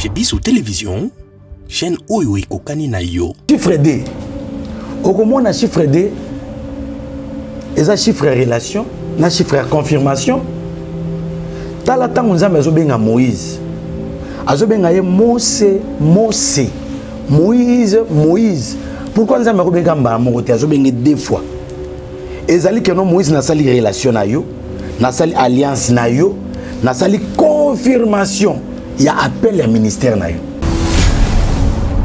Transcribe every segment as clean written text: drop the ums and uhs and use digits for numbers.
Chez Bissou Télévision, chaîne Oyo Kokani na yo. Chiffre D. Au comment on a chiffre D? Et ça chiffre relation, na chiffre confirmation. Dans la temps on a besoin Moïse. Azobenga ye Mose. Moïse. Pourquoi nous avons besoin de Moïse? Azobenga deux fois. Et ça que non Moïse n'a sali relation na yo, n'a sali alliance na yo, n'a sali confirmation. Il y a appel au ministère na yo.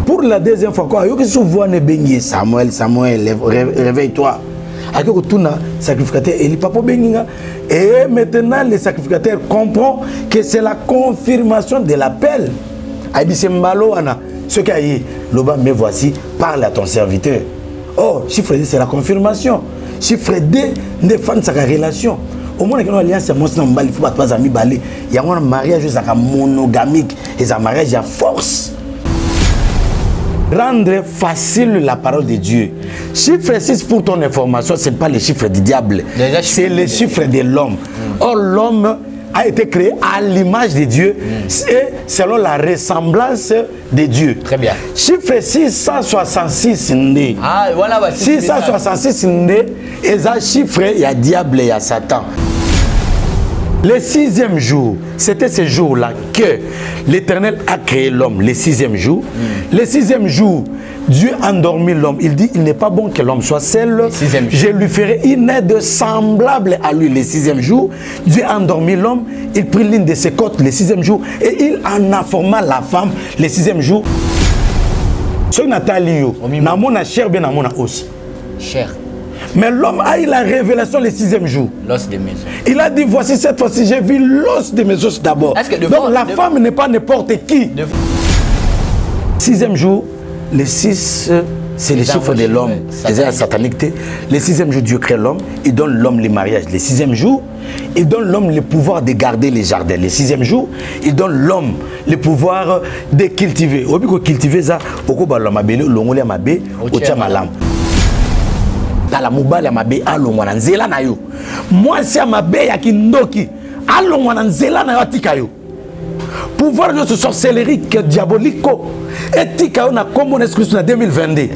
Pour la deuxième fois, quoi, yo que souvent ne bengi Samuel, réveille-toi. Avec tout na sacrificateur et le papa benginga et maintenant le sacrificateur comprend que c'est la confirmation de l'appel. Aïbise mbalo ana ce qui a eu loba mais voici parle à ton serviteur. Oh chiffre D c'est la confirmation. Chiffre D ne fan sa relation. Au moins que l'alliance c'est mon mbali il faut pas amis balé. Il y a un mariage ça monogamique et un mariage à force. Rendre facile la parole de Dieu. Chiffre 6 pour ton information, ce n'est pas le chiffre du diable. C'est le chiffre de l'homme. Or, l'homme a été créé à l'image de Dieu et selon la ressemblance de Dieu. Très bien. Chiffre 666 né. Ah, voilà. 666 né. Et ça chiffre, il y a diable et il y a Satan. Le sixième jour, c'était ce jour-là que l'Éternel a créé l'homme, le sixième jour. Le sixième jour, Dieu a endormi l'homme. Il dit, il n'est pas bon que l'homme soit seul. Je lui ferai une aide semblable à lui. Le sixième jour, Dieu a endormi l'homme. Il prit l'une de ses côtes le sixième jour et il en informa la femme le sixième jour. Ce Nathalie, namona cher bien namona os. Cher. Mais l'homme a eu la révélation le sixième jour. L'os de mes os. Il a dit, voici cette fois-ci, j'ai vu l'os de mes os d'abord. Donc la femme n'est pas n'importe qui. Sixième jour, le 6, c'est le chiffre de l'homme. C'est la satanicité. Le sixième jour, Dieu crée l'homme. Il donne l'homme le mariage. Le sixième jour, il donne l'homme le pouvoir de garder les jardins. Le sixième jour, il donne l'homme le pouvoir de cultiver. Au lieu de cultiver ça, au coup de l'amabélé, l'ongolé amabé, au tchamalam. Dans la mobile ya mabe alongwa nzela na yo. Moi c'est mabe ya kindoki alongwa nzela na yo tika yo. Pouvoir de ce sorcellerie diabolico etika yo na kombo na Christ na 2022.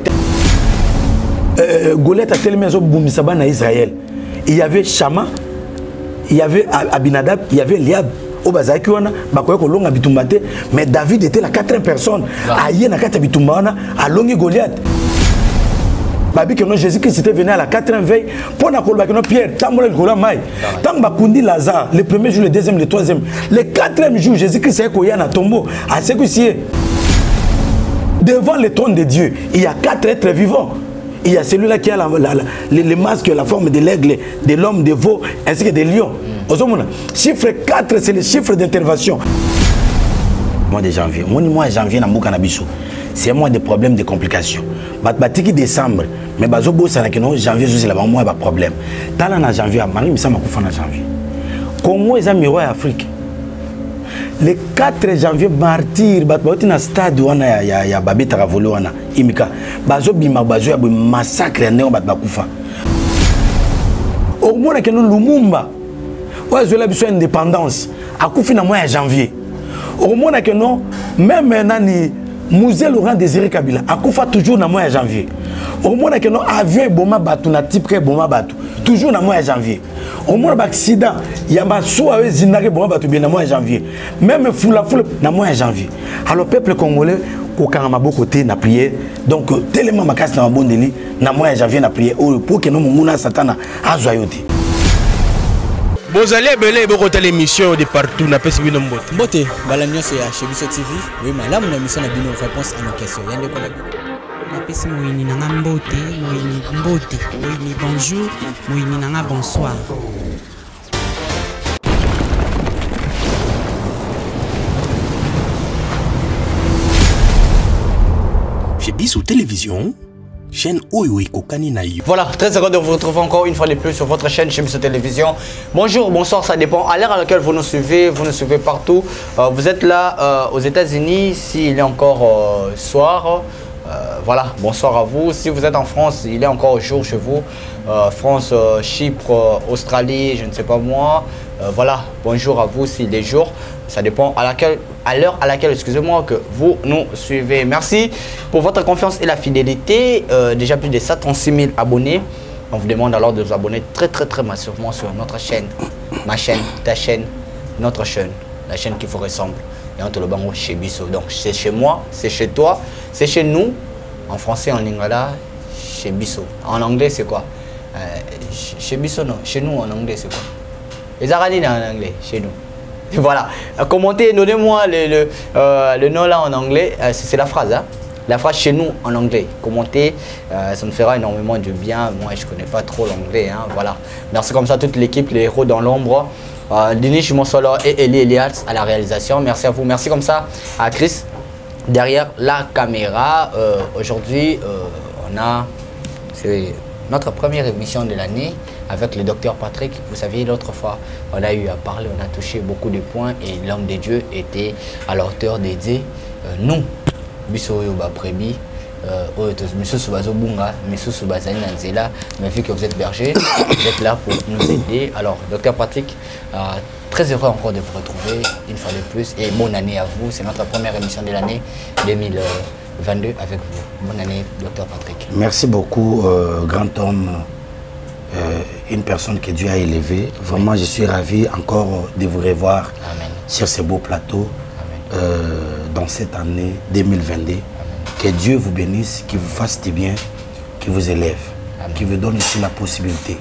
Goliath a tellement zo boumisa na Israël. Il y avait Shama, il y avait Abinadab, il y avait Eliab. Au bazaki wana bakoya ko longa bitumbate mais David était la quatrième personne. Aye na kata bitumbana alongi Goliath. Babi que non Jésus-Christ était venu à la 4e veille pour na kolba que non Pierre tambola le kola mai tant bakundi Lazare le premier jour le deuxième le troisième le 4e jour Jésus-Christ est koya na tombeau à ce que c'est devant le trône de Dieu il y a 4 êtres vivants. Il y a celui-là qui a le masque, la forme de l'aigle, de l'homme, de veau, ainsi que des lions. Chiffre 4, c'est le chiffre d'intervention. Mois de janvier, mois de janvier, c'est un mois de problèmes, de complications. Batiki décembre, mais bazobo ça n'a janvier c'est là mois de problème. Tala na janvier, mari mi sama kufa na janvier. Congo est un miroir Afrique. Le 4 janvier martyr batbauti na stade wana ya babeta ravolo wana imika bazo bima bazo ya massacre ndenge batbakufa. Au moins que nous Lumumba ozo la biso indépendance akufi na mois de janvier. Au moins que non même nani Musée Laurent Désiré Kabila akufa toujours na mois de janvier. Au moins que non avion boma batu na type que boma batu toujours na mois de janvier. Au moins accident il y a baso avec zinake boma batu bien na mois de janvier. Même foula na mois de janvier. Alors peuple congolais au karama côté na prière donc tellement makas na bondeli na mois de janvier na prière pour que nous muna satana azoyote. Vous allez belé beaucoup l'émission de partout na pesi bino mbote. Mbote balanyo c'est chez Bissou TV. Oui mais là mon émission na bino réponse à nos questions. Yande ko na pesi moyini nanga mbote, moyini bonjour, moyini nanga bonsoir. Chez Bissou Télévision, chaîne Oyo Kokani na yo. Voilà, très heureux de vous retrouver encore une fois de plus sur votre chaîne chez Bissou Télévision. Bonjour, bonsoir, ça dépend à l'heure à laquelle vous nous suivez partout. Vous êtes là aux États-Unis, s'il est encore soir. Voilà, bonsoir à vous. Si vous êtes en France, il est encore jour chez vous. France, Chypre, Australie, je ne sais pas moi. voilà, bonjour à vous si les jours, ça dépend à l'heure à laquelle, excusez-moi, que vous nous suivez. Merci pour votre confiance et la fidélité. Déjà plus de 136 000 abonnés. On vous demande alors de vous abonner très massivement sur notre chaîne, ma chaîne, ta chaîne, notre chaîne, la chaîne qui vous ressemble. Et on te le bango chez Bisso. Donc c'est chez moi, c'est chez toi, c'est chez nous. En français, en lingala, chez Bisso. En anglais, c'est quoi? Chez Bisso, non. Chez nous, en anglais, c'est quoi? Les Aradines en anglais, chez nous. Et voilà. Commentez, donnez-moi le nom là en anglais. C'est la phrase, hein? La phrase chez nous en anglais. Commentez, ça me fera énormément du bien. Moi, je ne connais pas trop l'anglais, hein? Voilà. Merci comme ça à toute l'équipe, les héros dans l'ombre. Dinish Monsolo et Eli Elias à la réalisation. Merci à vous. Merci comme ça à Chris derrière la caméra. Aujourd'hui, c'est notre première émission de l'année avec le docteur Patrick. Vous savez, l'autre fois, on a eu à parler, on a touché beaucoup de points et l'homme de Dieu était à la hauteur d'aider nous. Biso Yoba Prébi, Monsieur Soubazobunga, Monsieur Soubazani Nanzela, mais vu que vous êtes berger, vous êtes là pour nous aider. Alors, docteur Patrick, très heureux encore de vous retrouver une fois de plus et bonne année à vous. C'est notre première émission de l'année 2022 avec vous. Bonne année, docteur Patrick. Merci beaucoup, grand homme, une personne que Dieu a élevée. Vraiment, je suis ravi encore de vous revoir sur ce beau plateau dans cette année 2022. Amen. Que Dieu vous bénisse, qu'il vous fasse du bien, qu'il vous élève, qu'il vous donne aussi la possibilité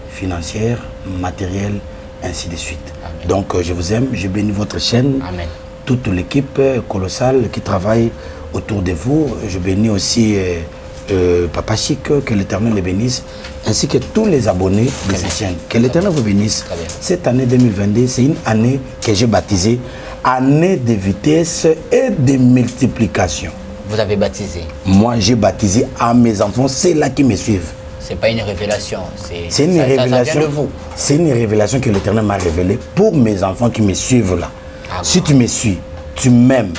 financière, matérielle, ainsi de suite. Amen. Donc, je vous aime, je bénis votre chaîne, amen, toute l'équipe colossale qui travaille autour de vous. Je bénis aussi Papa Chic, que l'Éternel les bénisse, ainsi que tous les abonnés de cette chaîne. Que l'Éternel vous bénisse. Cette année 2022, c'est une année que j'ai baptisée année de vitesse et de multiplication. Vous avez baptisé? Moi, j'ai baptisé à mes enfants, c'est là qui me suivent. C'est pas une révélation, c'est une révélation. Ça vient de vous. C'est une révélation que l'Éternel m'a révélée pour mes enfants qui me suivent là. Ah, si tu me suis, tu m'aimes.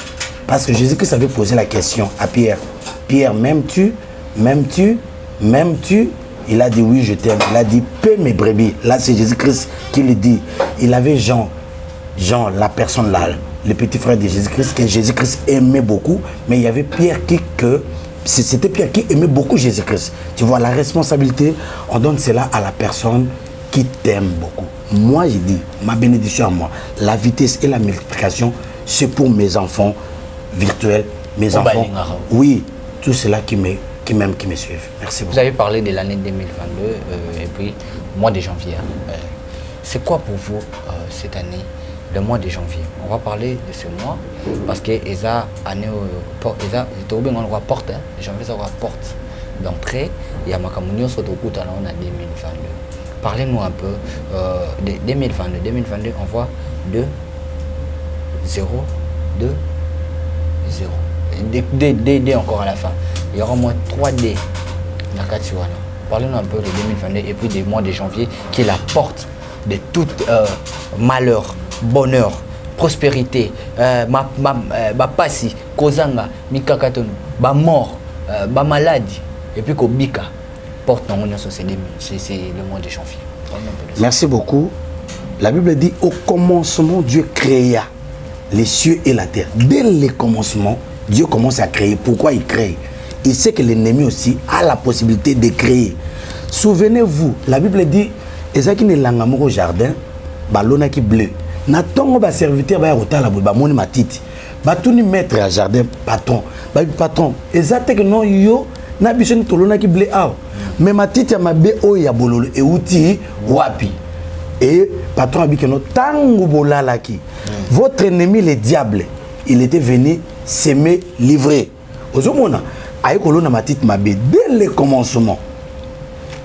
Parce que Jésus-Christ avait posé la question à Pierre. Pierre, m'aimes-tu? M'aimes-tu? M'aimes-tu? Il a dit oui, je t'aime. Il a dit paie mes brebis. Là, c'est Jésus-Christ qui le dit. Il avait Jean, la personne là, le petit frère de Jésus-Christ, que Jésus-Christ aimait beaucoup, mais il y avait Pierre c'était Pierre qui aimait beaucoup Jésus-Christ. Tu vois, la responsabilité, on donne cela à la personne qui t'aime beaucoup. Moi, j'ai dit, ma bénédiction à moi, la vitesse et la multiplication, c'est pour mes enfants virtuels, mes enfants. Oui, tout cela qui m'aiment, qui me suivent. Merci beaucoup. Vous avez parlé de l'année 2022 et puis mois de janvier. C'est quoi pour vous cette année, le mois de janvier? On va parler de ce mois parce que Eza année on va porte, janvier ça va porte d'entrée. Il y a Makamunio Sotoku talon en 2022. Parlez-nous un peu de 2022. 2022, on voit 2 0 2 0. D encore à la fin. Il y aura au moins 3D. Parlez-nous un peu de 2022 et puis des mois de janvier qui est la porte de tout malheur, bonheur, prospérité, ma passi, kozanga, mikakatono, ma mort, ma maladie, et puis kobika. Porte c'est le mois de janvier. Merci beaucoup. La Bible dit au commencement, Dieu créa les cieux et la terre. Dès le commencement, Dieu commence à créer. Pourquoi il crée? Il sait que l'ennemi aussi a la possibilité de créer. Souvenez-vous, la Bible dit ezaki ne langamo au jardin, balona qui bleu. Na tongo ba serviteur ba rota la ba moni matiti. Ba tuni maître à jardin patron. Ba patron, ezate que non yo na bisoni tolona qui bleu aw. Mais matiti ya mabe o ya bololo e uti wapi. Et patron a dit que non tango bolala ki. Votre ennemi le diable, il était venu s'aimer livrer. Ozomona ayi kolona matiti mabe dès le commencement.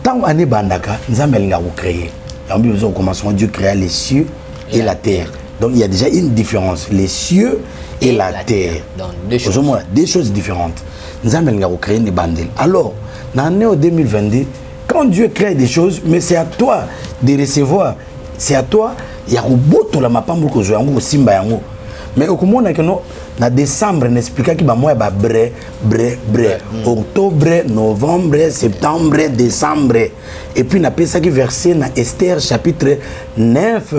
Tant année bandaka, nous avons créé. Au commencement, Dieu créa les cieux et la terre. Donc il y a déjà une différence. Les cieux et la terre. Donc des choses différentes. Nous avons créé des bandels. Alors, dans l'année 2022, quand Dieu crée des choses, mais c'est à toi de recevoir. C'est à toi. Il y a un beau tour la mapambo que je vais simba yango. Mais au moment où en décembre, on explique qu'il y a bré. Octobre, novembre, septembre, décembre. Et puis on appelle ça qui verset dans Esther chapitre 9,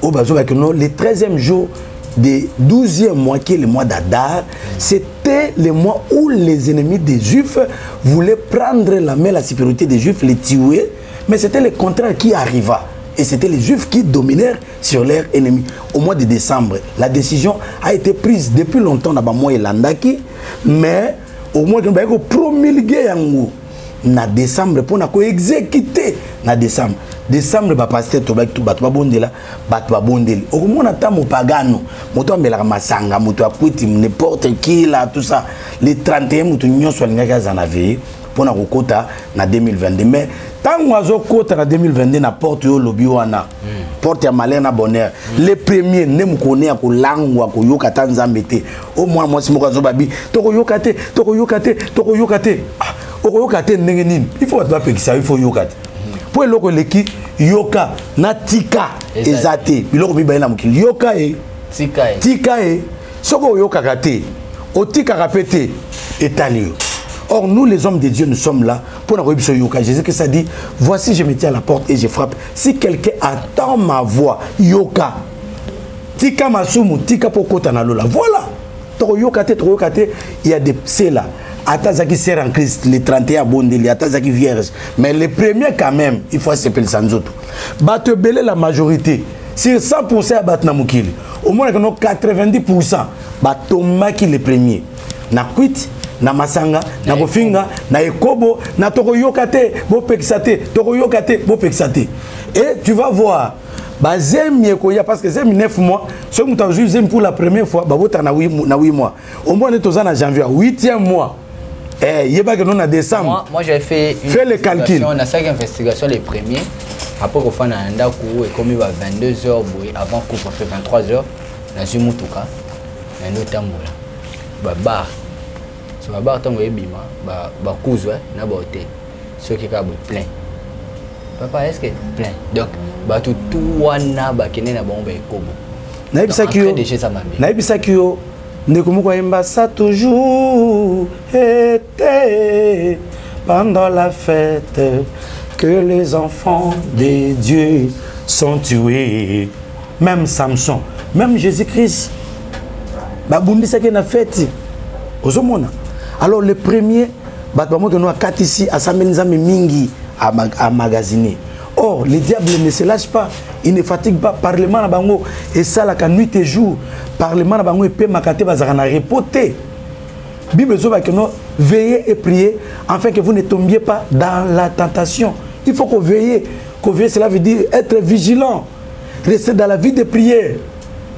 le 13e jour du 12e mois, qui est le mois d'Adar, c'était le mois où les ennemis des Juifs voulaient prendre la main, la supériorité des Juifs, les tuer, mais c'était le contraire qui arriva. Et c'était les Juifs qui dominèrent sur leurs ennemis. Au mois de décembre, la décision a été prise depuis longtemps dans le mois de Landaki, mais au mois de promulguer en décembre pour exécuter en décembre. Décembre, ba pasteur tobaki tout batwa bondela, batwa bondeli. Au moment où on pagano, moto ambela masanga, moto akwiti n'importe qui là tout ça. Les 31 moto nyonso alingaka zanave pour na kokota na 2022. Mais tant oiseau kota na 2022 na porte yo lobi wana. Porte ya malheur na bonheur. Les premiers ne mu connaît ko langwa ko yoka tanzambete. Au moins moi si mo kazo babi, toko yokate, toko yokate, toko yokate. Ah, toko yokate ndenge nini? Il faut atwa pekisa, il faut yokate. Pour le leki yoka na tika ezate biloko mibale na mokili yoka e tika e soko yoka kate otika kapete etali. Or nous les hommes de Dieu nous sommes là pour la révision yoka. Jésus Christ a dit voici je me tiens à la porte et je frappe. Si quelqu'un attend ma voix yoka tika masumu tika pokota na lola. Voilà. Toko yoka te il y a des c'est là. Atazaki sert en Christ, les 31 bondeli, Atazaki vierge. Mais les premiers quand même, il faut s'appeler sans autres. Batte belé la majorité. Sur 100% à Batnamoukili. Au moins 90%. Batomaki les premiers. Na Kwit, na Masanga, na Bofinga, na Ekobo, na Tokoyokate, Bopexate, Tokoyokate, Bopexate. Et tu vas voir. Parce que c'est 9 mois, ce que tu as pour la première fois, na 8 mois. Au moins, on est en janvier, 8e mois. Moi, j'ai fait le calcul. On a 5 investigations les premiers. Après, on a fait un coup et comme il va 22h, avant qu'on fait 23h, on a eu un cas. On a eu un temps. Bar. Sur la barre, on a eu un cousin, on a eu un ceux qui ont plein. Papa, est-ce que plein? Donc, tout wana bakene na bombe kobo. Naibisakio Nekumukwa ça toujours été pendant la fête que les enfants de Dieu sont tués. Même Samson, même Jésus-Christ. Babundi ça qui na fête. Ozomona. Alors le premier, batbamoto no akatisi asamenza mingi à magasiner. Or, le diable ne se lâche pas, il ne fatigue pas. Parlement na bango et ça la nuit et jour. Parlement na bango et pe makate bazarana repoter. Bible zoba que nous veillez et priez afin que vous ne tombiez pas dans la tentation. Il faut qu'on veille. Qu'on veille, cela veut dire être vigilant. Rester dans la vie de prière.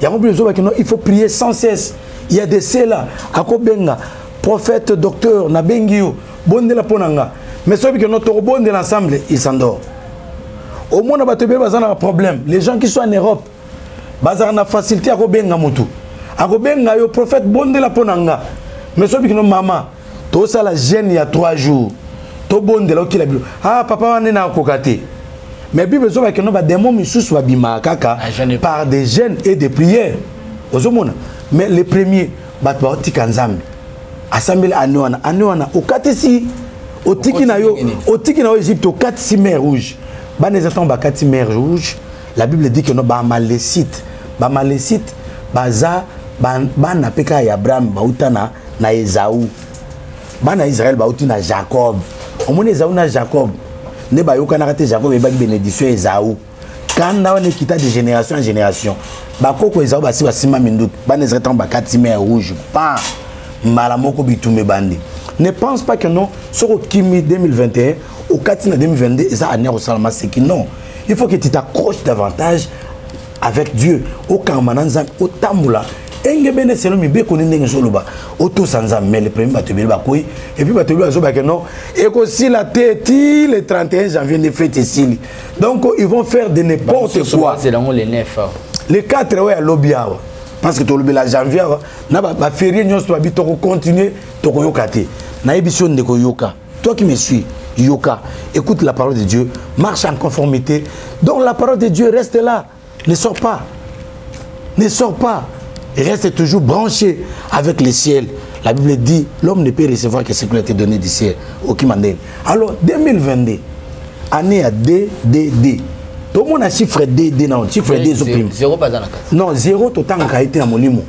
Il faut prier sans cesse. Il y a des ceux-là. Akobenga, prophète, docteur, nabengio, bonde la ponanga. Mais ceux qui ont notre bon de l'ensemble, ils s'endorment. Au moins, on a un problème. Les gens qui sont en Europe, ils ont une facilité à Robenga Moutou. À Robenga, le prophète bon de la ponanga. Mais ceux qui ont maman, tout ça la gêne il y a 3 jours. Tout bon de la Bible. Ah, papa, on est dans le kokate. Mais Bible dit que nous avons des démons par des gènes et des prières. Mais les premiers, Tikanzam, Assemblée Anoana, au Katesi, au Tikina Égypte, au 4 mers rouges. Les enfants ont 4 mers rouges. La Bible dit que nous avons Malécite. Malécite, Baza, Bana Peka et Abraham, Baoutana, na Esaü. Bana Israël, Baoutina Jacob. Au moins, Esaü na Jacob. Ne ba yo kana raté Jacob et ba bénédiction Esaü. Quand on est quitté de génération en génération, ba koko Esaü ba si ba sima minduk, ba ne zretan ba 4 mers rouges. Pas malamoko bitume bandi. Ne pense pas que non, sur le Kimi 2021, au Katina 2022, ça a au Salama, c'est que non. Il faut que tu t'accroches davantage avec Dieu. Au Kamananzam, au Tamula. Engebene selon mi be konende soloba auto sanza mais le premier batubeli bakoyi et puis batubeli azoba que non et que si la tête le 31 janvier ne fête ici donc ils vont faire de n'importe quoi. C'est dans les 9 les 4 ouais à lobiawa parce que to lobela janvier na ba férié nyonso ba bito continuer to koyokate na émission de koyoka. Toi qui me suis yoka écoute la parole de Dieu, marche en conformité, donc la parole de Dieu reste là, ne sors pas, ne sors pas. Et reste toujours branché avec le ciel. La Bible dit, l'homme ne peut recevoir que ce qui lui a été donné du ciel. Alors, 2022, année à DDD. Tout le monde a chiffre D, non, chiffre D, zéro pas dans la case. Non, zéro, tout le temps, a été dans mon limo.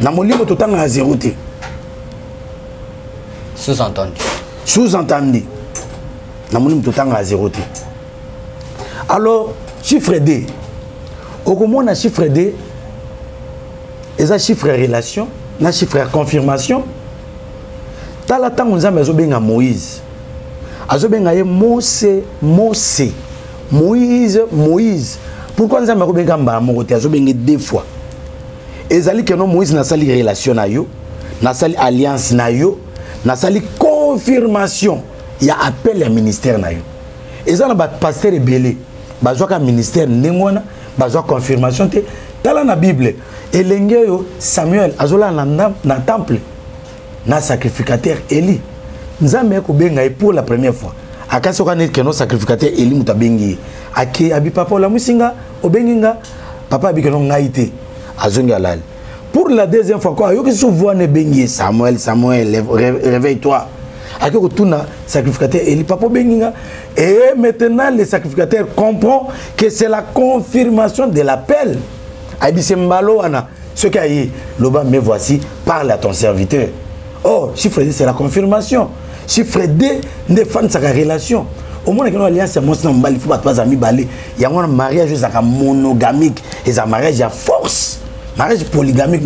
Dans mon limo, tout le temps, a zéro. Sous-entendu. Sous-entendu. Dans mon limo, tout le temps, a zéro. Alors, chiffre D. Au moins, on chiffre D, et ça chiffre relation, on chiffre confirmation. Tant la temps, on a besoin Moïse. Moïse. Pourquoi nous avons besoin de deux fois? Et ça que Moïse n'a pas de relation, n'a pas d'alliance, n'a pas de confirmation. Il y a appel à ministère. Et ça, le pasteur est belé. Il y a un ministère, il y a une confirmation. Dans la Bible, et Samuel, il y a un temple, un sacrificateur Élie. Nous avons pour la première fois. Akaso ka net keno sacrificateur Eli mutabengi aki abi papa la musinga obenginga papa abi keno ngaite azonga lal pour la deuxième fois quoi yo ki souvent ne bengi Samuel réveille-toi aki ko tuna sacrificateur Eli papa benginga et maintenant le sacrificateur comprend que c'est la confirmation de l'appel abi c'est malo ana ce qui a eu loba mais voici parle à ton serviteur. Oh chiffre D c'est la confirmation. Chiffre D, défendre sa relation. Au moins, il y a une alliance, il faut pas amis balé. Il y a un mariage monogamique et un mariage à force. Mariage polygamique,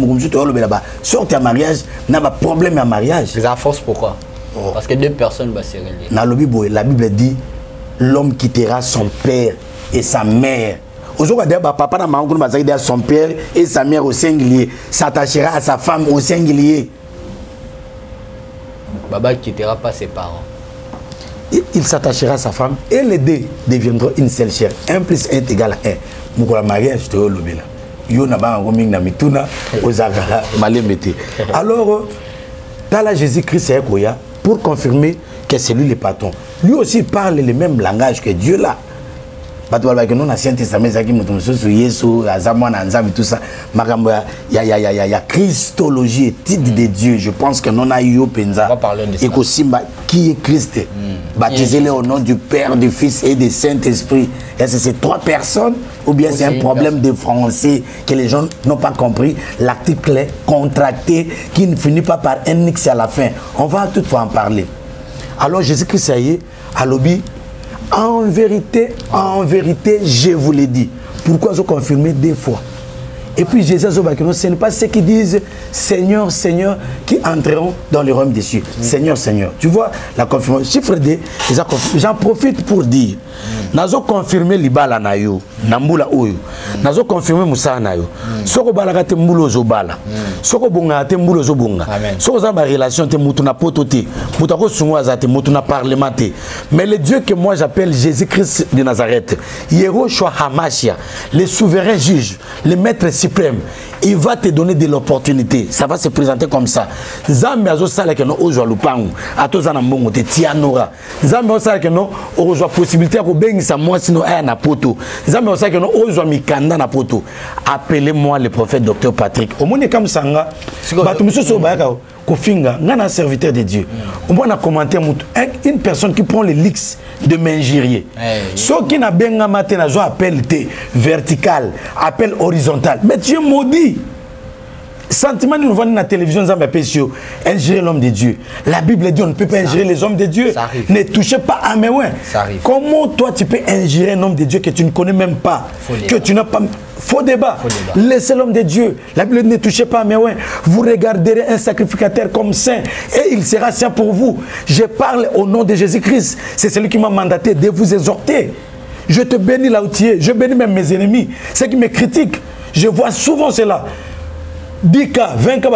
sorte un mariage, n'a pas de problème à mariage. C'est à force pourquoi? Parce que deux personnes vont se relier. Dans la Bible dit l'homme quittera son père et sa mère. Aujourd'hui, papa n'a son père et sa mère au singulier, s'attachera à sa femme au singulier. Baba ne quittera pas ses parents. Il s'attachera à sa femme et les deux deviendront une seule chair. 1 plus 1 égale 1. Moukola mariage, tu alors, dans la Jésus-Christ, pour confirmer que c'est lui le patron. Lui aussi parle le même langage que Dieu là. L'Ancien Testament, tout ça. Il y a Christologie, titre de Dieu. Je pense que non a eu penza. Et qui est Christ? Baptisez-le au nom du Père, du Fils et du Saint-Esprit. Est-ce que c'est trois personnes ou bien c'est un problème de français que les gens n'ont pas compris? L'article est contracté qui ne finit pas par un X à la fin. On va toutefois en parler. Alors Jésus-Christ, ça y est, à l'objet. En vérité, je vous l'ai dit. Pourquoi je confirme deux fois? Et puis Jésus, ce n'est pas ceux qui disent Seigneur, Seigneur, qui entreront dans le royaume des cieux. Seigneur, Seigneur. Tu vois la confirmation. Chiffre D, j'en profite pour dire. Nazo confirmer libala na yo, nambula oyo. Nazo confirmer musa na yo. Soko balaka te mbulo zo bala. Soko bonga te mbulo zo bonga. Soko za ba relation te mutu na potote. Mutako sungwa za te mutu na parlement te. Mais le Dieu que moi j'appelle Jésus-Christ de Nazareth, Yehoshua Hamashia, le souverain juge, le maître suprême, il va te donner de l'opportunité. Ça va se présenter comme ça. Zambe azo sala ke no ozo lupangu. Atoza na mbongo te tianora. Zambe azo sala ke no ozo possibilité ko bengisa moi sino aya na poto. Zambe azo sala ke no ozo mikanda na poto. Appelez-moi le prophète docteur Patrick. Au monde comme sanga. Batu musoso bayaka kofinga ngana serviteur de Dieu. On va na commenter une personne qui prend le luxe de m'injurier. Ce qui n'a benga matin na zo appel te vertical, appel horizontal. Mais Dieu maudit. Sentiment nous voyons dans la télévision, ingérer l'homme de Dieu. La Bible dit on ne peut pas ingérer les hommes de Dieu. Ne touchez pas à mes ouins. Comment toi tu peux ingérer un homme de Dieu que tu ne connais même pas, que tu n'as pas. Faux débat. Laissez l'homme de Dieu. La Bible ne touchez pas à mes ouins. Vous regarderez un sacrificateur comme saint et il sera saint pour vous. Je parle au nom de Jésus-Christ. C'est celui qui m'a mandaté de vous exhorter. Je te bénis là où tu es. Je bénis même mes ennemis. Ceux qui me critiquent. Je vois souvent cela. 10 cas, 20 cas,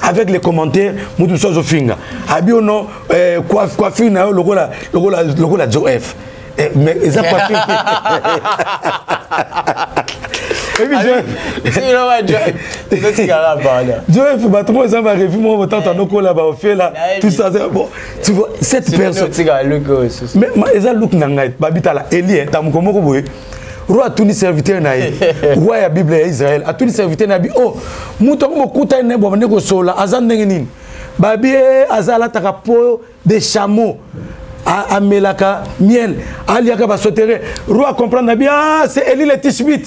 avec les commentaires, nous sommes au finger. Abiono, coiffure, le la Joef. Mais ils ont coiffure. Et puis Joef, moi, ça va revu, moi, autant de là-bas, au fait, là, tout ça. Bon, tu vois, cette personne. Mais ils ont look nangai, babita la Eli, t'as mon comment vous roi tous les serviteurs naïe roi ya Bible ya Israël a tous les serviteurs nabi oh muto ko kuta ne bo ne ko sola azan nengini babi azala takapo des chameaux à Melaka, miel, à Liaka va sauter. Roi comprendre bien, c'est Eli le Tishbit.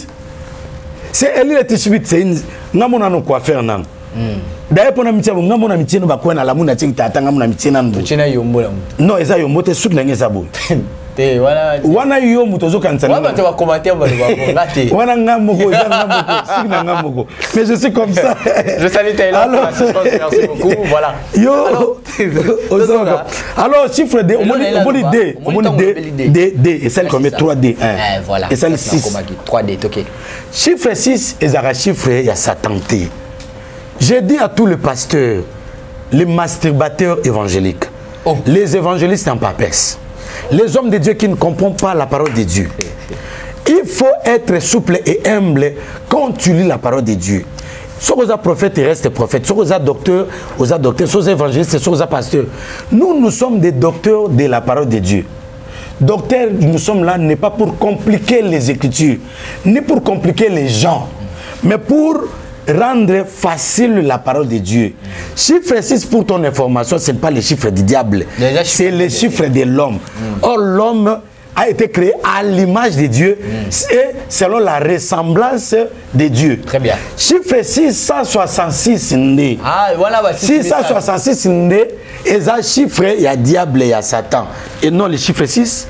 C'est Eli le Tishbit, c'est une. N'a mon quoi faire, nan. D'ailleurs, pour nous, nous amitié, nous avons la mouna tching tata, nous amitié nan. Non, ça yombo, t'es sûr que n'engagez pas. Voilà. Wana yombo, t'es sûr qu'on s'en. Wana tu vas commenter, on va le voir. Wana ngamoko, ngamoko. Mais je suis comme ça. Je salue Taylor. Merci beaucoup. Voilà. Yo. Alors, chiffre D, on dit D, et celle qu'on met 3D. Voilà. Et celle 6. 3D, ok. Chiffre 6, et ça chiffre, il y a Satan. J'ai dit à tous les pasteurs, les masturbateurs évangéliques, les évangélistes en papesse, les hommes de Dieu qui ne comprennent pas la parole de Dieu. Il faut être souple et humble quand tu lis la parole de Dieu. Soit aux prophètes, il reste prophète. Soit aux docteurs, soit aux évangélistes, soit aux pasteurs. Nous sommes des docteurs de la parole de Dieu. Docteurs, nous sommes là, n'est pas pour compliquer les Écritures, ni pour compliquer les gens, mais pour rendre facile la parole de Dieu. Chiffre 6, pour ton information, ce n'est pas les chiffres du diable, c'est les chiffres de l'homme. Or, l'homme a été créé à l'image de Dieu et selon la ressemblance de Dieu. Très bien. Chiffre 666 né. Ah, voilà, 666 né. Et ça, chiffre, il y a diable et il y a Satan. Et non le chiffre 6.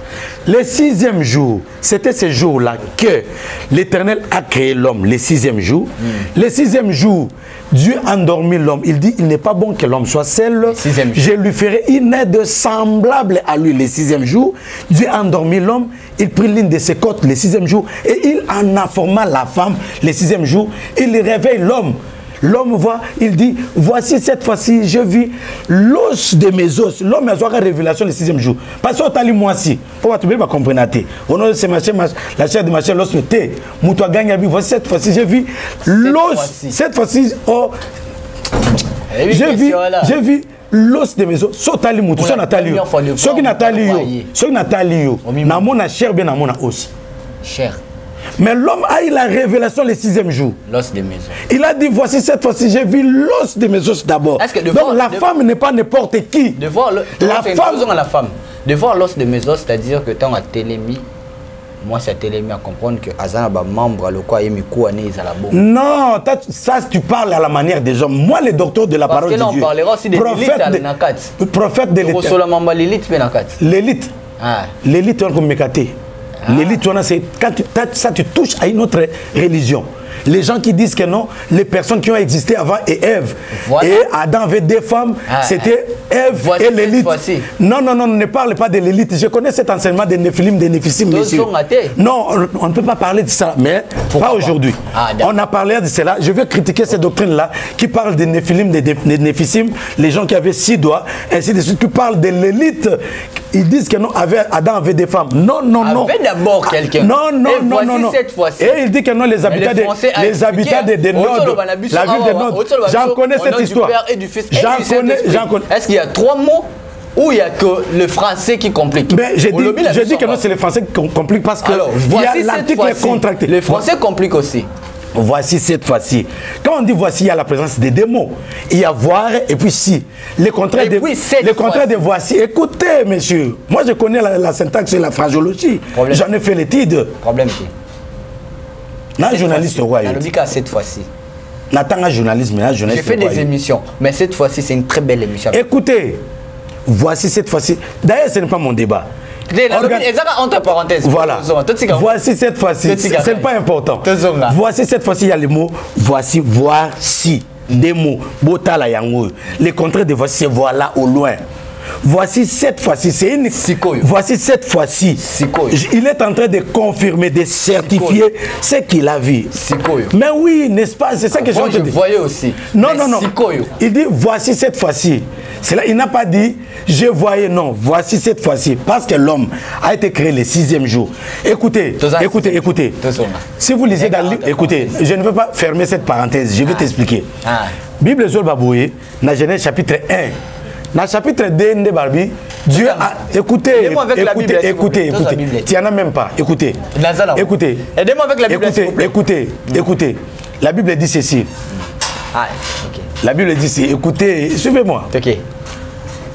Le 6e jour, c'était ce jour-là que l'Éternel a créé l'homme, le 6e jour. Le 6e jour, Dieu a endormi l'homme. Il dit, il n'est pas bon que l'homme soit seul. Je lui ferai une aide semblable à lui le 6e jour. Dieu a endormi l'homme. Il prit l'une de ses côtes le 6e jour. Et il en informa la femme le 6e jour. Il réveille l'homme. L'homme voit, il dit, voici cette fois-ci, je vis l'os de mes os. L'homme a une révélation le 6e jour. Parce que tu as lu moi aussi. Pour que tu puisses comprendre. Au nom de ce machin, la chair de machin, l'os me tait. Moutoua gagne, voici cette fois-ci, je vis l'os. Cette fois-ci, oh, je vis l'os de mes os. So tu as lu moutoua, so Nathalie. So qui Nathalie, so Nathalie. Na mona chair bien, na mona os. Chair. Mais l'homme a eu la révélation le 6e jour. L'os de mes os. Il a dit, voici cette fois-ci, j'ai vu l'os de mes os d'abord. Donc la femme n'est pas n'importe qui. De voir la femme. De voir l'os de mes os, c'est-à-dire que tant à télémie, moi c'est télémie à comprendre que Azana ba membre le quoi yemi kouane izala bon. Non, ça tu parles à la manière des hommes. Moi le docteur de la parole de Dieu. Parce que là on parlera aussi de l'élite. Prophète de l'élite. L'élite. L'élite on comme mekaté. L'élite, c'est quand tu touches à une autre religion. Les gens qui disent que non, les personnes qui ont existé avant et Ève. Voilà. Et Adam avait deux femmes, c'était Ève et l'élite. Non, ne parle pas de l'élite. Je connais cet enseignement des Néphilim, des Néphissim, messieurs. Non, on ne peut pas parler de ça, mais pas aujourd'hui. On a parlé de cela. Je vais critiquer ces doctrines-là qui parlent des Néphilim, des Néphissim, les gens qui avaient 6 doigts, ainsi de suite, qui parlent de l'élite. Ils disent que non, Adam avait des femmes. Non. Avait d'abord quelqu'un. Non. Cette fois-ci. Et il dit que non, les habitants des Nodes, la ville des Nodes. J'en connais cette histoire. J'en connais. Est-ce qu'il y a 3 mots ou il n'y a que le français qui complique? Mais j'ai dit que non, c'est le français qui complique parce que l'article est contracté. Le français complique aussi. Voici cette fois-ci. Quand on dit voici, il y a la présence des deux mots. Il y a voir et puis si. Le contraire de voici. Écoutez, monsieur. Moi, je connais la syntaxe et la phraseologie. J'en ai fait l'étude. Problème qui? Un journaliste roi. Cette fois-ci. N'attends un journaliste, mais un journaliste. J'ai fait des émissions, mais cette fois-ci, c'est une très belle émission. Écoutez, voici cette fois-ci. D'ailleurs, ce n'est pas mon débat. Entre parenthèses. Voilà. Voici cette fois-ci. Ce n'est pas important. Voici cette fois-ci, il y a le mot voici, voir si. Des mots. Botala yango. Le contraire de voici, c'est voilà au loin. Voici cette fois-ci, c'est une... Voici cette fois-ci. Il est en train de confirmer, de certifier ce qu'il a vu. Mais oui, n'est-ce pas? C'est ça que je voyais aussi. Non. Il dit voici cette fois-ci. Il n'a pas dit je voyais, non. Voici cette fois-ci. Parce que l'homme a été créé le 6e jour. Écoutez. Si vous lisez dans le livre, écoutez, je ne veux pas fermer cette parenthèse. Je vais t'expliquer. Bible Zol Baboué, dans Genèse chapitre 1. Dans le chapitre 2 de Barbie, Dieu a... Écoutez. Tu n'en as même pas. Écoutez. Aidez-moi avec la Bible. Écoutez. La Bible dit ceci. La Bible dit ceci. Écoutez, suivez-moi.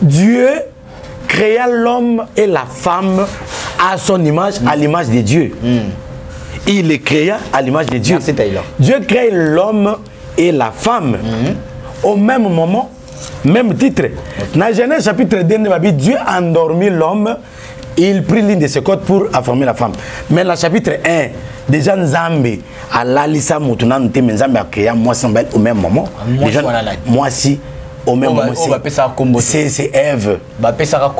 Dieu créa l'homme et la femme à son image, à l'image de Dieu. Il les créa à l'image de Dieu. Merci, Taylor. Dieu crée l'homme et la femme au même moment, même titre. Dans Genèse chapitre 2, Dieu a endormi l'homme, il prit l'une de ses côtes pour former la femme. Mais dans le chapitre 1, déjà Nzambe a lalisa mutunanu te Nzambe a créé moi semble au même moment. Moi si au même moment c'est Ève.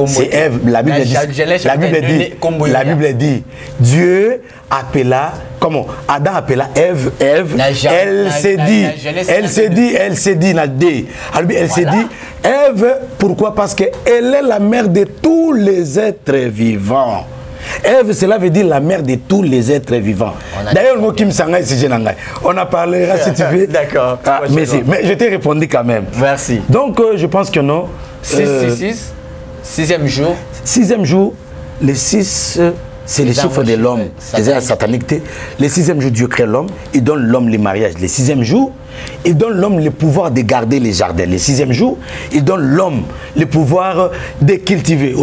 C'est Ève. La Bible dit Dieu appela comment Adam appela Ève. Elle s'est dit Ève, pourquoi? Parce qu'elle est la mère de tous les êtres vivants. Ève, cela veut dire la mère de tous les êtres vivants. D'ailleurs, on a parlé, si tu veux. D'accord. Mais je t'ai répondu quand même. Merci. Donc, je pense que non. 6e jour. 6e jour, les 6, c'est le chiffre de l'homme. C'est la satanicité. Le 6e jour, Dieu crée l'homme. Il donne l'homme le mariage. Le 6e jour, il donne l'homme le pouvoir de garder les jardins. Le 6e jour, il donne l'homme le pouvoir de cultiver.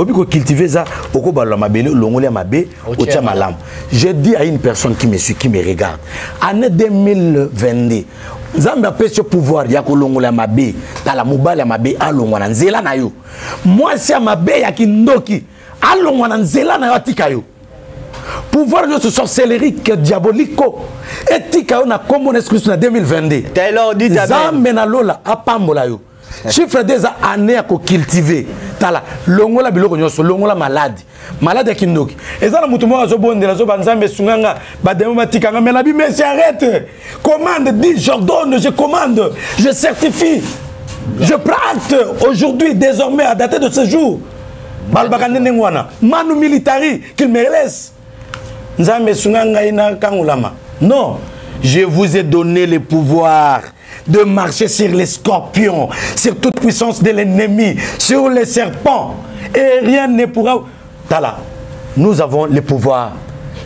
Je dis à une personne qui me suit, qui me regarde, année 2022, Zambia a ce pouvoir, il y a mabe, dans la mobile mabe, alongwana nzela na yo. Moi c'est mabe ya kindoki, alongwana nzela na yo atikayo. Pouvoir de ce sorcellerie diabolico etika na comme on excuse en 2022. Taylor dit Zambia na lola apambola yo. Chiffre des années à cultiver. Tala longola biloko nyoso longola malade. Malade kindoki. Ezana mutu mo azobondela zo banzambe sunganga bademo batikanga mais la Bible s'arrête. Commande, dis j'ordonne, je commande, je certifie. Je prends acte aujourd'hui désormais à dater de ce jour. Balbakande ngwana manu militari qu'il me laisse. Nzambe sunganga ina kangulama. Non, je vous ai donné le pouvoir de marcher sur les scorpions, sur toute puissance de l'ennemi, sur les serpents, et rien ne pourra... Tala, nous avons le pouvoir.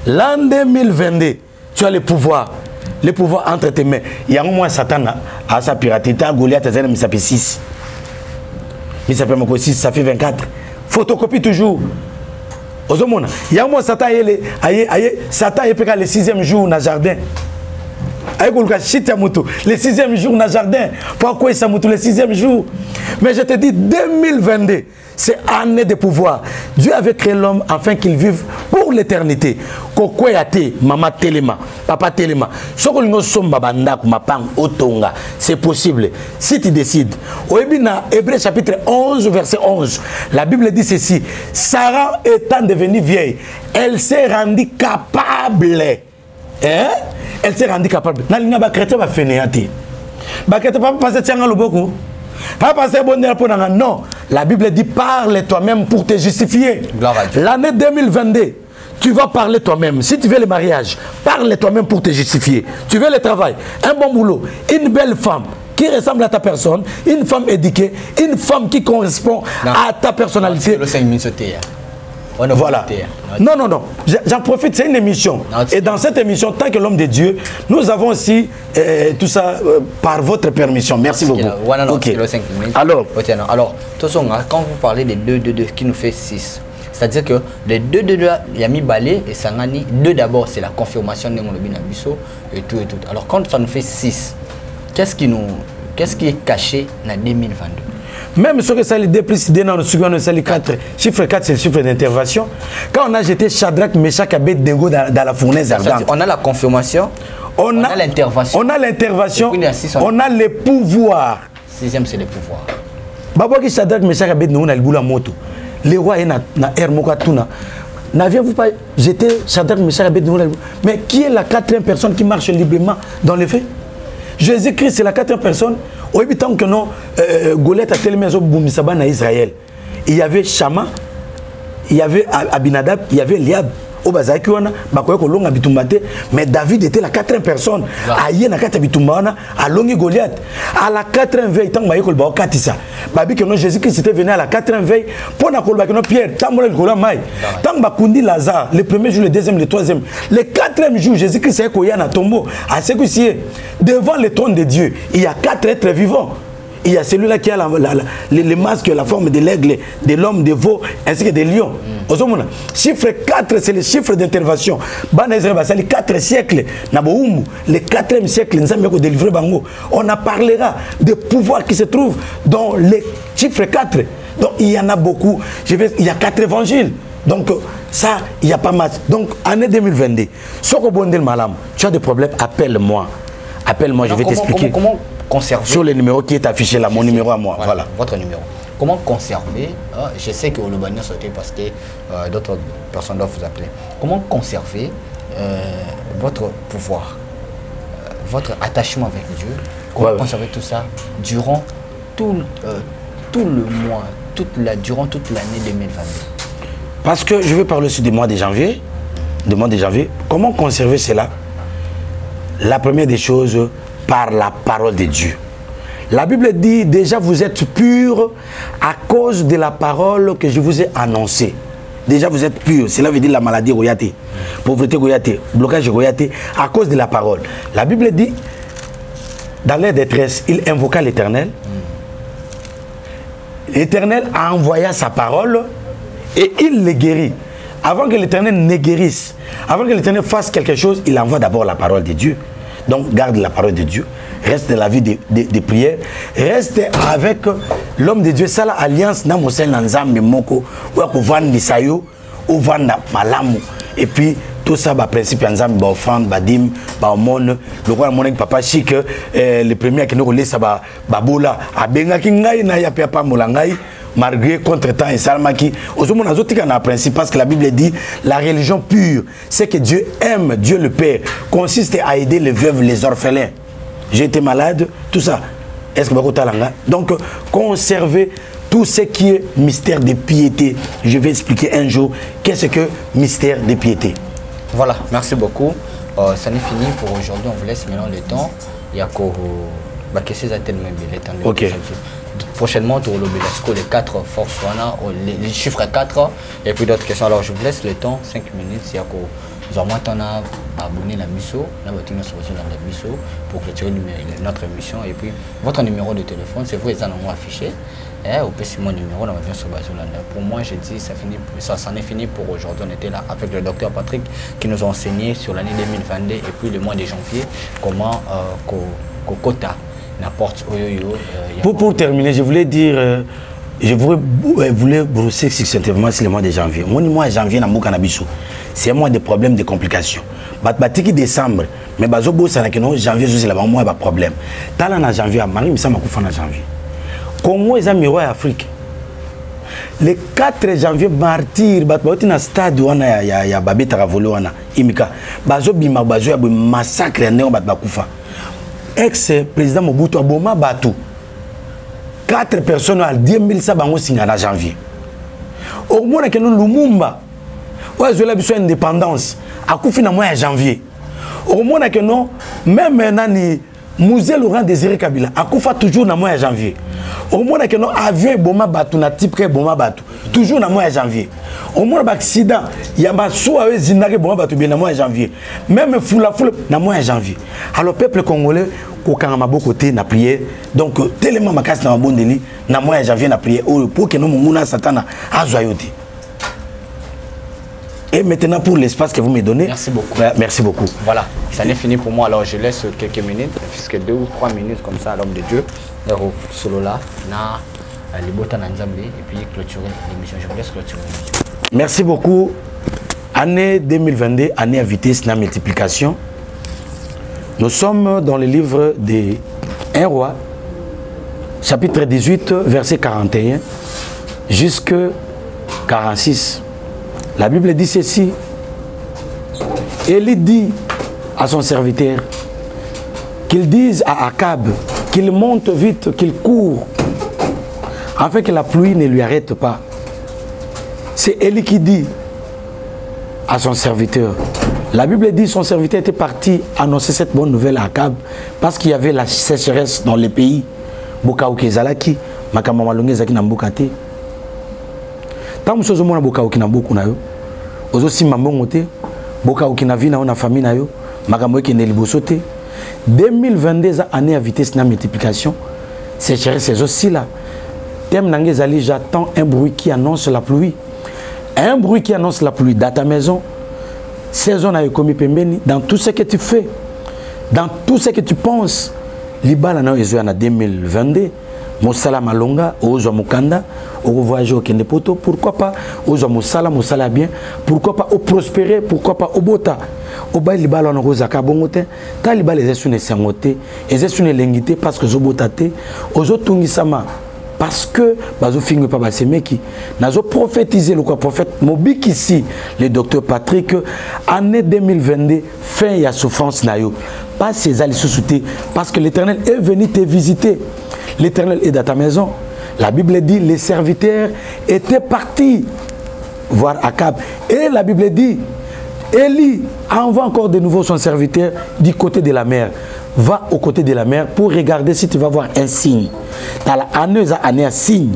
L'an 2022, tu as le pouvoir entre tes mains. Il y a un moment Satan à sa piratité, Goliath, il s'appelle 6. Il s'appelle 6, ça fait 24. Photocopie toujours. Il y a un moment Satan est le 6e jour dans le jardin. Le 6e jour dans le jardin. Pourquoi ça le 6e jour? Mais je te dis, 2022, c'est année de pouvoir. Dieu avait créé l'homme afin qu'il vive pour l'éternité. Maman Telema, papa Telema. C'est possible. Si tu décides. Au Hébreu chapitre 11, verset 11, la Bible dit ceci. Sarah étant devenue vieille, elle s'est rendue capable. Hein? Elle s'est rendue capable. Non, la Bible dit parle toi-même pour te justifier. L'année 2022, tu vas parler toi-même. Si tu veux le mariage, parle toi-même pour te justifier. Tu veux le travail, un bon boulot, une belle femme qui ressemble à ta personne, une femme éduquée, une femme qui correspond à ta personnalité. Voilà. Non. J'en profite, c'est une émission. Et dans cette émission, tant que l'homme de Dieu, nous avons aussi tout ça par votre permission. Merci beaucoup. Okay. Alors, quand vous parlez des 2-2-2 qui nous fait 6, c'est-à-dire que les 2-2-2, il y a mis Balé et Sangani. 2 d'abord, c'est la confirmation de mon Bisso et tout. Alors, quand ça nous fait 6, qu'est-ce qui est caché dans 2022? Même ce que ça les déprécidé dans le second, c'est les 4. Chiffre 4, c'est le chiffre d'intervention. Quand on a jeté Shadrach, Meshach, Abednego dans la fournaise ardente. On a la confirmation, on a l'intervention. On a l'intervention, on a le pouvoir. 6e, c'est le pouvoir. Babaki Shadrach, Meshach, Abednego dans le boula moto. Les rois et na Hermoka Tuna. N'aviez-vous pas jeté Shadrach, Meshach, Abednego dans le boula? Mais qui est la 4e personne qui marche librement dans les faits? Jésus-Christ, c'est la 4e personne. Au début, tant que non, Goliath a tellement Boumisaba en Israël. Il y avait Shama, il y avait Abinadab, il y avait Liab. Mais David était la 4e personne. Aïe na 4 bitumana, à Longi Goliath. À la 4e veille, tant que Maïkol Bao Katissa. Babi que non Jésus-Christ était venu à la 4e veille. Pour na kolba que non Pierre, tant que Gola Maï. Tant que Kundi Lazare, le premier jour, le deuxième, le troisième. Le 4e jour, Jésus-Christ est Koya na tombeau. À ce que devant le trône de Dieu, il y a 4 êtres vivants. il y a celui-là qui a les masques, la forme de l'aigle, de l'homme, de veau, ainsi que des lions. Chiffre 4, c'est le chiffre d'intervention. Les 4 siècles, le 4e siècle, on en parlera des pouvoirs qui se trouvent dans les chiffres 4. Donc il y en a beaucoup. Il y a 4 évangiles. Donc ça, il n'y a pas mal. Donc année 2022, tu as des problèmes, appelle-moi. Appelle-moi, je vais t'expliquer. Comment conserver sur le numéro qui est affiché là, mon numéro à moi. Voilà. Votre numéro. Comment conserver, je sais que Olobania sauté parce que d'autres personnes doivent vous appeler. Comment conserver votre pouvoir, votre attachement avec Dieu, comment conserver tout ça durant tout le mois, durant toute l'année 2022? Parce que je vais parler aussi du mois de janvier. Comment conserver cela? La première des choses, par la parole de Dieu. La Bible dit déjà vous êtes purs à cause de la parole que je vous ai annoncée. Déjà vous êtes purs, cela veut dire la maladie goyate, pauvreté goyate, blocage goyate, à cause de la parole. La Bible dit, dans leur détresse, il invoqua l'Éternel. L'Éternel a envoyé sa parole et il les guérit. Avant que l'Éternel ne guérisse, avant que l'Éternel fasse quelque chose, il envoie d'abord la parole de Dieu. Donc garde la parole de Dieu, reste dans la vie de prière, reste avec l'homme de Dieu. Ça la alliance na mosel na nzambe moko ou ko vendre sayo ou vendre malamu. Et puis tout ça ba principe nzambe ba offrande ba dim ba omone le roi mon papa chic le premier qui nous laisse ba bola abenga ki ngai na ya papa molangai. Malgré contre-temps et salmaki, aujourd'hui on a zotika na principe parce que la Bible dit la religion pure, c'est que Dieu aime, Dieu le Père, consiste à aider les veuves, les orphelins. J'ai été malade, tout ça. Est-ce que vous avez donc conserver tout ce qui est mystère de piété. Je vais expliquer un jour qu'est-ce que mystère de piété. Voilà, merci beaucoup. Ça n'est fini pour aujourd'hui. On vous laisse maintenant le temps. Il y a que ces tellement le temps. Ok. Prochainement, pour les 4 forces, les chiffres 4 et puis d'autres questions. Alors je vous laisse le temps, 5 minutes. Il y a que nous avons abonné la misso, pour clôturer notre émission. Et puis votre numéro de téléphone, c'est vous les avez affiché. Au plus mon numéro, on va bien sur Bazolanda. Pour moi, j'ai dit ça s'en est fini pour aujourd'hui. On était là avec le docteur Patrick qui nous a enseigné sur l'année 2022 et puis le mois de janvier comment Kokota. Pour terminer, je voulais dire, je voulais brosser succinctement sur le mois de janvier. Mon mois de janvier, c'est un mois de problèmes, de complications. Batiki décembre, mais bazobo ça n'a que non janvier c'est là mois de problème. Tala na janvier, Marie me sama kufa na janvier. Congo est un miroir Afrique. Le 4 janvier martyr batbauti na stade wana ya babeta ravolo wana imika. Bazo bima bazo ya massacre ne batba kufa. Ex-président Mobutu a boma batou. 4 personnes à 10 000 sabango signa en janvier. Au moins que nous Lumumba, ouais, je l'ai besoin d'indépendance. À Koufi na mois en janvier. Au moins que nous, même nani Musée Laurent Désiré Kabila, à Koufa toujours na mois en janvier. Au moins que nous avions boma batou na type que boma batou toujours na mois en janvier. Au moins accident, il y a soit zinare boma batou bien na mois en janvier. Même foule na mois en janvier. Alors peuple congolais aucun mabo côté na prière donc tellement ma casse na bon délit na mois janvier na prière pour que nous mona satana azoyote. Et maintenant pour l'espace que vous me donnez. Merci beaucoup. Merci beaucoup. Voilà, ça n'est fini pour moi. Alors je laisse quelques minutes, jusqu'à 2 ou 3 minutes comme ça à l'homme de Dieu. Solo là, na libota na nzambe et puis clôturer l'émission. Je vous laisse clôturer l'émission. Merci beaucoup. Année 2022, année à vitesse na multiplication. Nous sommes dans le livre de 1 roi, chapitre 18, verset 41, jusqu'à 46. La Bible dit ceci. Élie dit à son serviteur qu'il dise à Akab qu'il monte vite, qu'il court, afin que la pluie ne lui arrête pas. C'est Élie qui dit à son serviteur. La Bible dit que son serviteur était parti annoncer cette bonne nouvelle à Akab parce qu'il y avait la sécheresse dans le pays. Bokaouke Zalaki, Makamamalonge Zaki Nambokate. Tant que vous avez Bokaouki Namboku na yo, vous aussi Mamongote, Bokaouki na vie na famille na yo, Makamoki Nelibosote. 2022 année à vitesse na multiplication, sécheresse c'est aussi là. Thème Nangezali, j'attends un bruit qui annonce la pluie. Un bruit qui annonce la pluie dans ta maison. Saison a commis pembeni dans tout ce que tu fais, dans tout ce que tu penses. Libala na ezo na 2022. Mosala malonga, ozo mukanda, au voyage au Kendepoto, pourquoi pas ozo musala bien, pourquoi pas au prospérer, pourquoi pas au bota. Au bas libala na roza kabongote, ta libala les esune sangote, les esune lengite parce que zo botate, ozo tungisama parce que bazo fingi pa basemeki, nazo prophétiser le prophète Mobik ici, le docteur Patrick, année 2022, fin ya souffrance na yo. Pas ces alliés sous-soutés, parce que l'Éternel est venu te visiter. L'Éternel est dans ta maison. La Bible dit, les serviteurs étaient partis voir Akab. Et la Bible dit, Élie envoie encore de nouveau son serviteur du côté de la mer. Va au côté de la mer pour regarder si tu vas voir un signe. Dans la année un signe.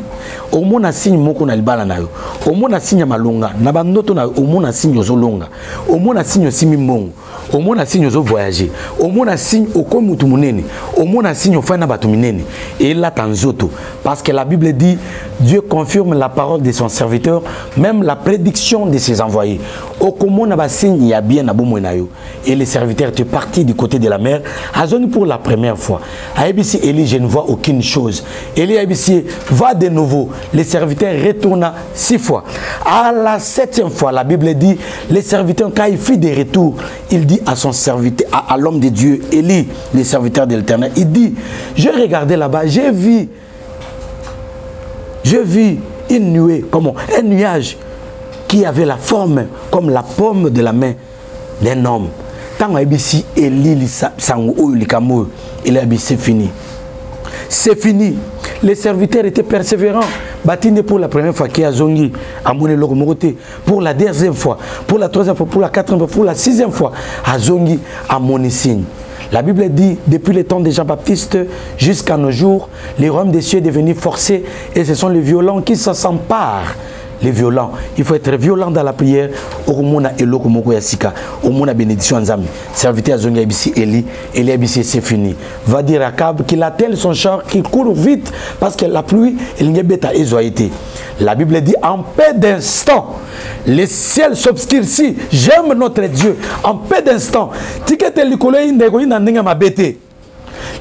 Au moins un signe moko na libala na yo. Au moins un signe malonga. Na bandoto na au moins un signe zolonga. Au moins un signe simimongo. Au moins un signe zo voyager. Au moins un signe au comme mutu munene. Au moins un signe au fin na batu minene. Et là tanzoto parce que la Bible dit Dieu confirme la parole de son serviteur, même la prédiction de ses envoyés. Au comment na ba signe il y a bien na bomo na yo. Et les serviteurs étaient partis du côté de la mer. Azoni pour la première fois. À ABC Élie, je ne vois aucune chose. Élie ABC va de nouveau. Les serviteurs retournent 6 fois. À la 7e fois, la Bible dit, les serviteurs, quand il fit des retours, il dit à son serviteur, à l'homme de Dieu, Élie, les serviteurs de l'Éternel, il dit, j'ai regardé là-bas, j'ai vu une nuée, un nuage qui avait la forme comme la paume de la main d'un homme. Tant que Élie, il a dit c'est fini. C'est fini. Les serviteurs étaient persévérants. Batine pour la première fois qui a zongi à Moné-Logomoroté. Pour la deuxième fois, pour la troisième fois, pour la quatrième fois, pour la 6e fois, à zongi à Monisigne. La Bible dit, depuis le temps de Jean-Baptiste jusqu'à nos jours, les royaumes des cieux sont devenus forcés et ce sont les violents qui s'emparent. Les violents, il faut être violent dans la prière. Au mona eloko moko yasika, au mona bénédiction nzambe. Serviteur zonga ibisi Eli ibisi c'est fini. Va dire à Akab qu'il attelle son char, qu'il court vite parce que la pluie il n'y a bêta été. La Bible dit en peu d'instant, les ciels s'obscurcissent. J'aime notre Dieu. En peu d'instant,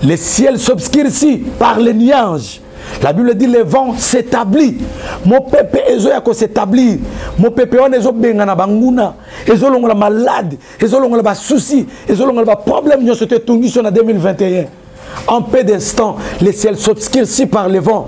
les ciels s'obscurcissent par les nuages. La Bible dit le vent s'établit. Mon peuple est s'établir. Mon peuple est benga na banguna. Ezolongo la malade. Ezolongo la souci. Ezolongo la problème. Nous sommes tous en 2021. En peu d'instants, les ciels s'obscurcissent par le vent.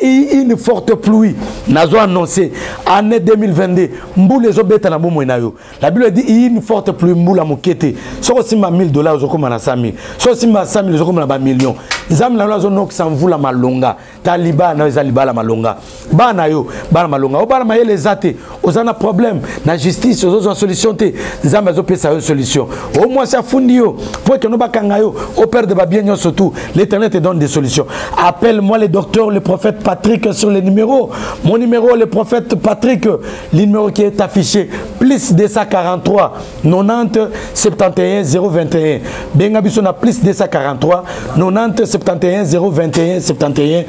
Et une forte pluie. Nazo annoncé, année 2022, mboule zobeta na bomo nayo. La Bible dit une forte pluie mboula mokete. So si ma $1000 ozokoma na 5000. So si ma 5000 ozokoma na ba million. Nzam na lozo nok samvula malonga. Taliba na ezaliba la malonga. Bana yo, bana malonga. Obana mayele zate, ozana problème na justice ozo solution te. Nzam azo pesa yo solution. Au moins ça fundi yo, pour que no bakanga yo, au père de ba bien nyonso tout. L'Éternel te donne des solutions. Appelle-moi le docteur, le prophète Patrick sur les numéros. Mon numéro, le prophète Patrick, le numéro qui est affiché, plus 243 90 71 021. Bengabisona plus 243 90 71 021 71.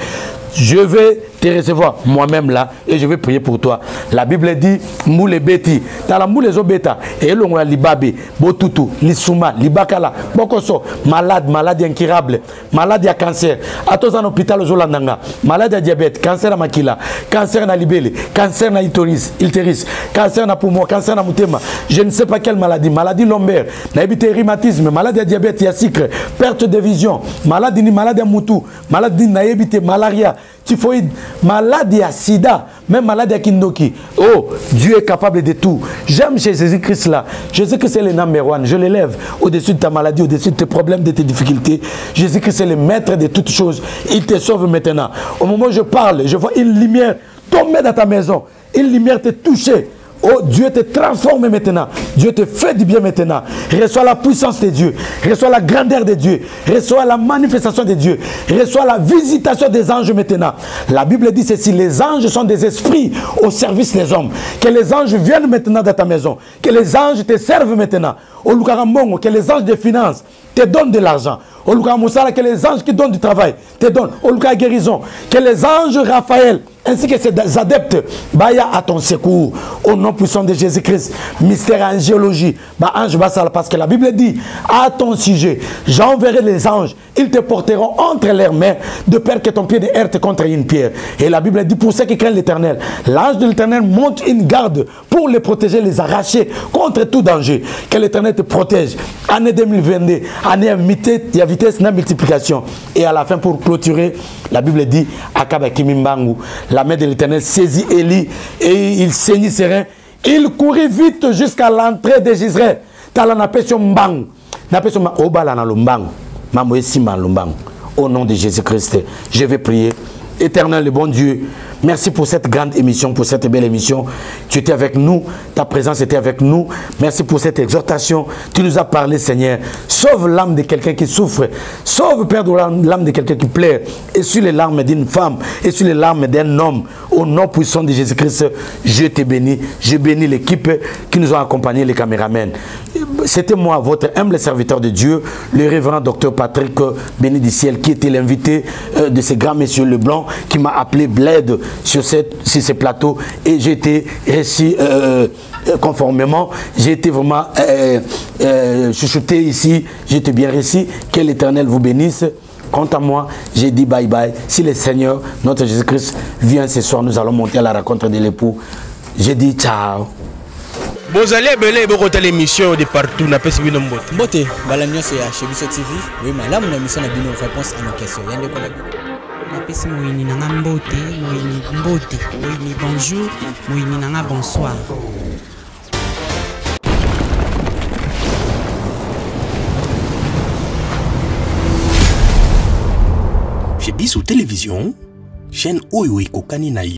Je vais te recevoir moi-même là et je vais prier pour toi. La Bible dit moule beti, tala moule zo beta et longa libabe, botutu, lisuma, libakala, bokoso, malade incurable, malade à cancer, à tous en hôpital zolandanga, malade à diabète, cancer à makila, cancer na libele, cancer na utérus, cancer na poumon, cancer na mutema, je ne sais pas quelle maladie, maladie lombaire, na évité rhumatisme, maladie à diabète, ya sucre, perte de vision, maladie ni maladie à mutu, maladie na évité malaria, typhoïde, maladie à sida, même maladie à kindoki. Oh, Dieu est capable de tout. J'aime chez Jésus-Christ là. Jésus-Christ est le number one. Je l'élève au-dessus de ta maladie, au-dessus de tes problèmes, de tes difficultés. Jésus-Christ est le maître de toutes choses. Il te sauve maintenant. Au moment où je parle, je vois une lumière tomber dans ta maison. Une lumière te toucher. Oh, Dieu te transforme maintenant. Dieu te fait du bien maintenant. Reçois la puissance de Dieu. Reçois la grandeur de Dieu. Reçois la manifestation de Dieu. Reçois la visitation des anges maintenant. La Bible dit ceci, les anges sont des esprits au service des hommes. Que les anges viennent maintenant dans ta maison. Que les anges te servent maintenant. Que les anges de finances te donnent de l'argent. Que les anges qui donnent du travail te donnent. Guérison. Que les anges Raphaël ainsi que ses adeptes baya à ton secours au nom puissant de Jésus-Christ. Mystère angéologie parce que la Bible dit à ton sujet, j'enverrai les anges, ils te porteront entre leurs mains de peur que ton pied ne heurte contre une pierre. Et la Bible dit pour ceux qui craignent l'Éternel, l'ange de l'Éternel monte une garde pour les protéger, les arracher contre tout danger. Que l'Éternel te protège. Année 2022, année à vitesse de multiplication. Et à la fin, pour clôturer, la Bible dit la main de l'Éternel saisit Élie et il saignit ses reins. Il courit vite jusqu'à l'entrée de Gisraël. Au nom de Jésus-Christ, je vais prier. Éternel et bon Dieu, merci pour cette grande émission, pour cette belle émission. Tu étais avec nous, ta présence était avec nous. Merci pour cette exhortation. Tu nous as parlé, Seigneur. Sauve l'âme de quelqu'un qui souffre. Sauve, Père, l'âme de quelqu'un qui pleure. Et sur les larmes d'une femme, et sur les larmes d'un homme. Au nom puissant de Jésus-Christ, je te bénis. Je bénis l'équipe qui nous a accompagnés, les caméramans. C'était moi, votre humble serviteur de Dieu, le révérend docteur Patrick Béni du Ciel, qui était l'invité de ces grands messieurs Leblanc, qui m'a appelé Bled sur ces plateaux. Et j'ai été réussi conformément. J'ai été vraiment chuchoté ici. J'ai été bien réussi. Que l'Éternel vous bénisse. Quant à moi, j'ai dit bye bye. Si le Seigneur, notre Jésus-Christ, vient ce soir, nous allons monter à la rencontre de l'époux. J'ai dit ciao. Vous allez belé beaucoup de l'émission de partout, n'a pas suivi nos mots. Beauté, balamia c'est chez Biso TV. Oui, mais là, mon émission a bien une réponse à nos questions. Yann de collègues. Napesi moyini nanga mbote, moyini mbote, moyini bonjour, moyini nanga bonsoir. Chez Biso Télévision, chaîne Oyo Kokani Naï.